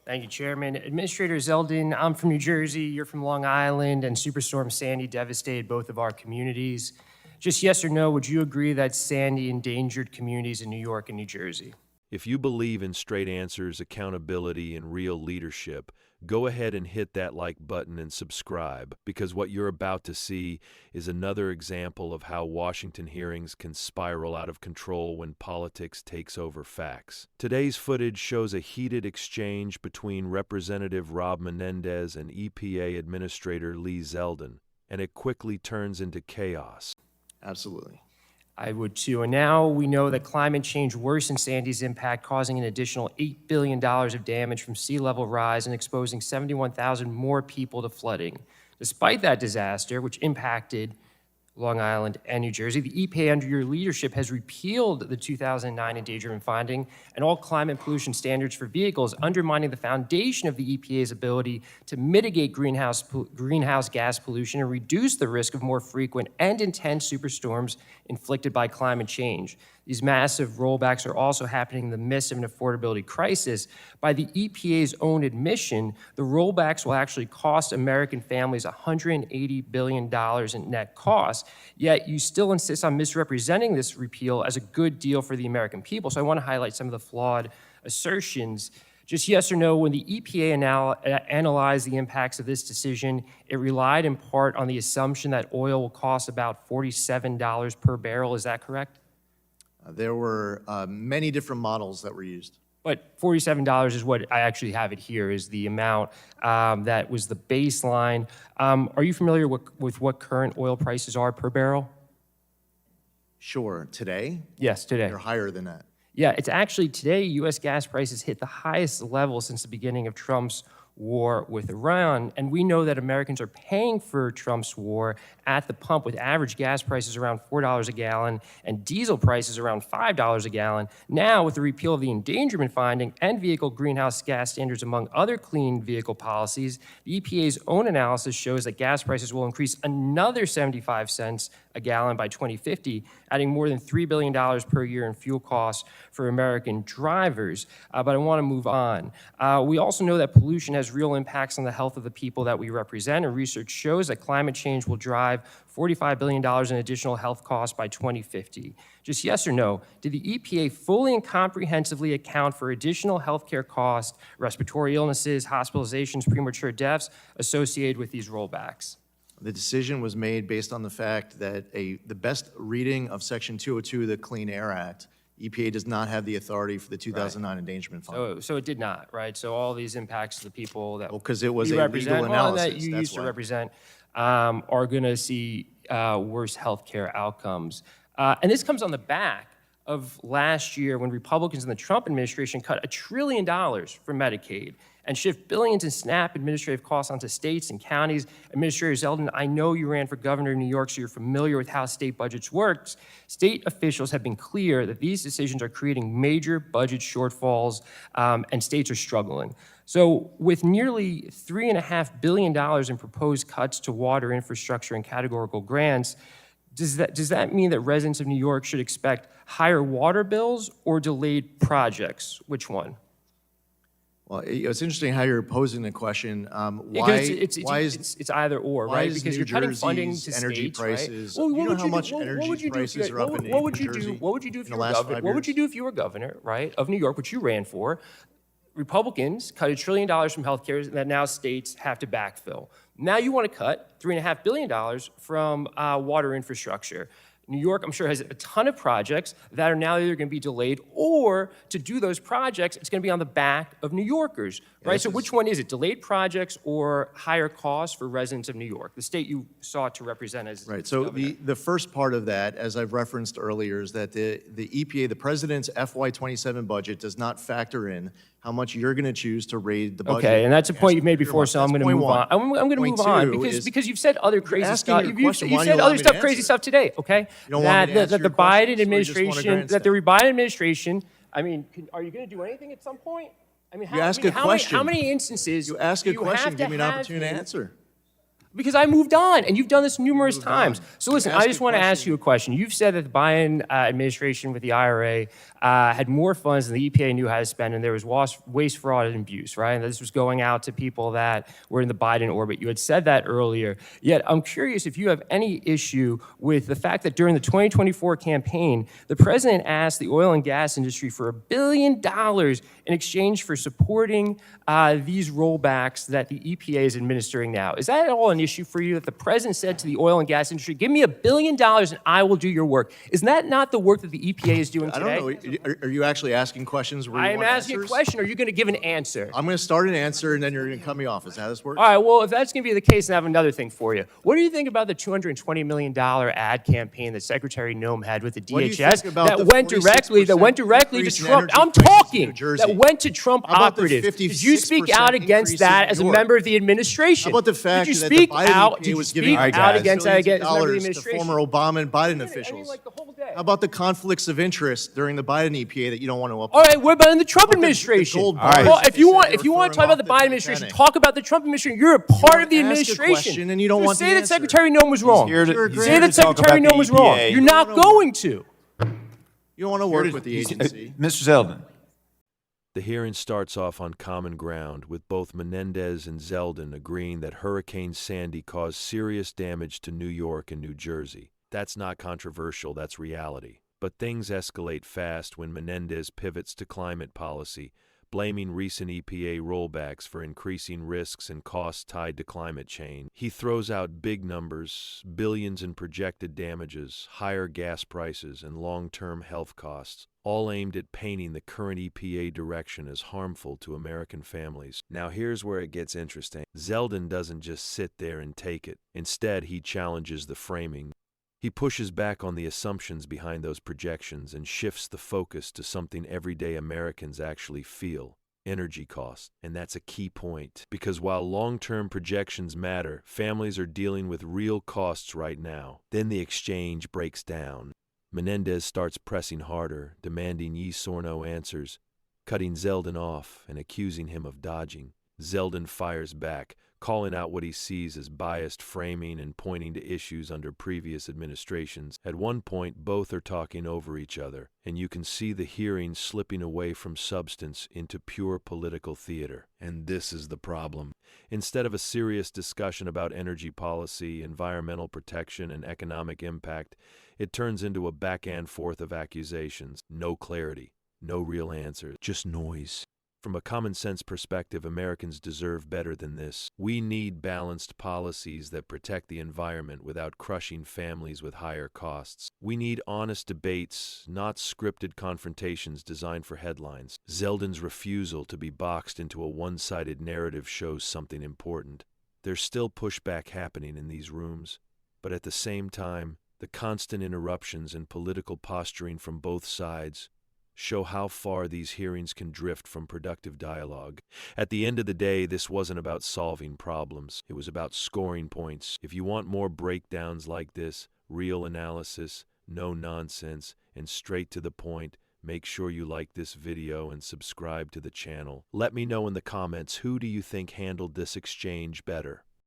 Thank you, Chairman. Administrator Zeldin, I'm from New Jersey, you're from Long Island, and Superstorm Sandy devastated both of our communities. Just yes or no, would you agree that Sandy endangered communities in New York and New Jersey? If you believe in straight answers, accountability, and real leadership, go ahead and hit that like button and subscribe, because what you're about to see is another example of how Washington hearings can spiral out of control when politics takes over facts. Today's footage shows a heated exchange between Representative Rob Menendez and EPA Administrator Lee Zeldin, and it quickly turns into chaos. Absolutely. I would too. And now we know that climate change worsened Sandy's impact, causing an additional $8 billion of damage from sea level rise and exposing 71,000 more people to flooding. Despite that disaster, which impacted Long Island and New Jersey, the EPA under your leadership has repealed the 2009 endangerment finding and all climate pollution standards for vehicles, undermining the foundation of the EPA's ability to mitigate greenhouse gas pollution and reduce the risk of more frequent and intense superstorms inflicted by climate change. These massive rollbacks are also happening in the midst of an affordability crisis. By the EPA's own admission, the rollbacks will actually cost American families $180 billion in net costs, yet you still insist on misrepresenting this repeal as a good deal for the American people. So I want to highlight some of the flawed assertions. Just yes or no, when the EPA analyzed the impacts of this decision, it relied in part on the assumption that oil will cost about $47 per barrel. Is that correct? There were many different models that were used. But $47 is what I actually have it here, is the amount that was the baseline. Are you familiar with what current oil prices are per barrel? Sure. Today? Yes, today. They're higher than that. Yeah, it's actually today, U.S. gas prices hit the highest level since the beginning of Trump's war with Iran, and we know that Americans are paying for Trump's war at the pump, with average gas prices around $4 a gallon and diesel prices around $5 a gallon. Now, with the repeal of the endangerment finding and vehicle greenhouse gas standards, among other clean vehicle policies, the EPA's own analysis shows that gas prices will increase another 75 cents a gallon by 2050, adding more than $3 billion per year in fuel costs for American drivers. But I want to move on. We also know that pollution has real impacts on the health of the people that we represent, and research shows that climate change will drive $45 billion in additional health costs by 2050. Just yes or no, did the EPA fully and comprehensively account for additional healthcare costs, respiratory illnesses, hospitalizations, premature deaths associated with these rollbacks? The decision was made based on the fact that the best reading of Section 202 of the Clean Air Act, EPA does not have the authority for the 2009 endangerment fund. So it did not, right? So all these impacts to the people that because it was you a represent, legal analysis. that you used to represent, are going to see worse healthcare outcomes. And this comes on the back of last year when Republicans in the Trump administration cut $1 trillion from Medicaid and shift billions in SNAP administrative costs onto states and counties. Administrator Zeldin, I know you ran for governor of New York, so you're familiar with how state budgets work. State officials have been clear that these decisions are creating major budget shortfalls, and states are struggling. So with nearly $3.5 billion in proposed cuts to water infrastructure and categorical grants, does that mean that residents of New York should expect higher water bills or delayed projects? Which one? Well, it's interesting how you're posing the question. It's either or, right? Because you're cutting funding to energy states, prices. right? Well, you know how much energy prices are up in New Jersey? What would you do if you were governor? What would you do if you were governor, right, of New York, which you ran for? Republicans cut $1 trillion from healthcare that now states have to backfill. Now you want to cut $3.5 billion from water infrastructure. New York, I'm sure, has a ton of projects that are now either going to be delayed, or to do those projects, it's going to be on the back of New Yorkers, right? So which one is it, delayed projects or higher costs for residents of New York, the state you sought to represent as right? So the first part of that, as I've referenced earlier, is that the EPA, the president's FY27 budget, does not factor in how much you're going to choose to raise the budget. Okay, and that's a point you've made before, so I'm going to move on. I'm going to move on because you've said other crazy stuff. You've said other stuff, crazy stuff today. Okay, that the Biden administration, I mean, are you going to do anything at some point? I mean, you ask a question. How many instances? You ask a question. Give me an opportunity to answer. Because I moved on, and you've done this numerous moved times. on. So listen, You I asked just a want to ask question. you a question. You've said that the Biden administration with the IRA had more funds than the EPA knew how to spend, and there was waste, fraud, and abuse, right? And this was going out to people that were in the Biden orbit. You had said that earlier. Yet I'm curious if you have any issue with the fact that during the 2024 campaign, the president asked the oil and gas industry for $1 billion in exchange for supporting these rollbacks that the EPA is administering now. Is that at all an issue for you that the president said to the oil and gas industry, give me $1 billion and I will do your work? Isn't that not the work that the EPA is doing today? I don't know. Are you actually asking questions where you I am want asking a answers? question. Are you going to give an answer? I'm going to start an answer, and then you're going to cut me off. Is that how this works? All right, well, if that's going to be the case, then I have another thing for you. What do you think about the $220 million ad campaign that Secretary Noem had with the What do you DHS think about the that went directly to 46% Trump? increase in I'm energy prices in talking. New Jersey? That went to Trump How about the operatives. Did you speak 56% out against increase that in as a York? member of the administration? How about the fact did you that the speak Biden out? EPA Did you was speak giving out guys. against that billions as of a member of the dollars to administration? former Obama and Biden I mean, officials? like the whole day. How about the conflicts of interest during the Biden EPA that you don't want to uphold? All right, what about in the Trump How about the administration? gold All right. Well, bars if you they want, said if you were want to talk referring about the off Biden administration, Titanic? talk about the Trump administration. You're a part of the ask a administration. question and you don't want say the that answer. Secretary Noem was wrong. here to- Sure, he's great. Say here that to talk Secretary about Noem was the wrong. EPA. You're not don't wanna going to. You don't want to work with the agency. Mr. Zeldin. The hearing starts off on common ground, with both Menendez and Zeldin agreeing that Hurricane Sandy caused serious damage to New York and New Jersey. That's not controversial, that's reality. But things escalate fast when Menendez pivots to climate policy, blaming recent EPA rollbacks for increasing risks and costs tied to climate change. He throws out big numbers, billions in projected damages, higher gas prices, and long-term health costs, all aimed at painting the current EPA direction as harmful to American families. Now here's where it gets interesting. Zeldin doesn't just sit there and take it. Instead, he challenges the framing. He pushes back on the assumptions behind those projections and shifts the focus to something everyday Americans actually feel: energy costs. And that's a key point, because while long-term projections matter, families are dealing with real costs right now. Then the exchange breaks down. Menendez starts pressing harder, demanding yes or no answers, cutting Zeldin off and accusing him of dodging. Zeldin fires back, calling out what he sees as biased framing and pointing to issues under previous administrations. At one point, both are talking over each other, and you can see the hearing slipping away from substance into pure political theater. And this is the problem. Instead of a serious discussion about energy policy, environmental protection, and economic impact, it turns into a back and forth of accusations. No clarity, no real answers, just noise. From a common-sense perspective, Americans deserve better than this. We need balanced policies that protect the environment without crushing families with higher costs. We need honest debates, not scripted confrontations designed for headlines. Zeldin's refusal to be boxed into a one-sided narrative shows something important. There's still pushback happening in these rooms, but at the same time, the constant interruptions and political posturing from both sides show how far these hearings can drift from productive dialogue. At the end of the day, this wasn't about solving problems. It was about scoring points. If you want more breakdowns like this, real analysis, no nonsense, and straight to the point, make sure you like this video and subscribe to the channel. Let me know in the comments, who do you think handled this exchange better?